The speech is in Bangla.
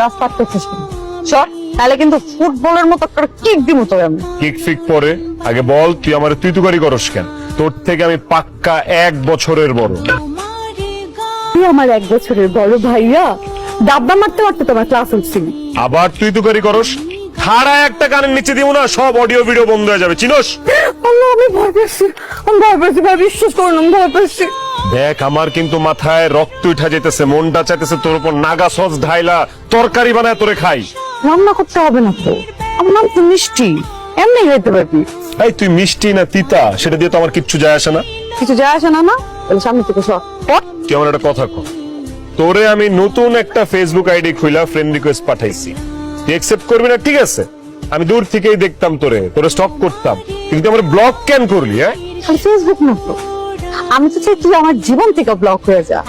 ক্লাস পারতেছিস না সর, তাহলে কিন্তু ফুটবলের মতো একটা কিক দিমু তোরে আমি। কিক ফিক পরে আগে বল তুই আমার তুই করস কেন? তোর থেকে আমি পাক্কা 1 বছরের বড়। তুই আমার 1 বছরের বড় ভাইয়া, ডাব্বা মারতে মারতে তোমার ক্লাস হচ্ছিল। আবার তুই করস? খাড়া একটা কানের নিচে দিব না, সব অডিও ভিডিও বন্ধ হয়ে যাবে, চিনোস? আল্লাহ, আমি ভয় পেয়েছি, আমি ভয় পেয়েছি ভাই, বিশ্বাস করুন আমি ভয় পেয়েছি। দেখ আমার কিন্তু মাথায় রক্ত উঠা যেতেছে, মনটা চাইতেছে তোর উপর নাগা সস ঢাইলা তরকারি বানায় তোরে খাই। রান্না করতে হবে না তো, আমার নাম তো মিষ্টি, এমনি খাইতে পারবি। এই তুই মিষ্টি না তিতা সেটা দিয়ে তো আমার কিচ্ছু যায় আসে না। কিছু যায় আসে না না? তাহলে সামনে থেকে সর। তুই আমার একটা কথা কর, তোরে আমি নতুন একটা ফেসবুক আইডি খুইলা ফ্রেন্ড রিকোয়েস্ট পাঠাইছি, তুই অ্যাকসেপ্ট করবি না? ঠিক আছে, আমি দূর থেকেই দেখতাম তোরে স্টক করতাম, কিন্তু আমার ব্লক কেন করলি? হ্যাঁ খালি ফেসবুক না তো, আমি তো চাই তুই আমার জীবন থেকে ব্লক হয়ে যা।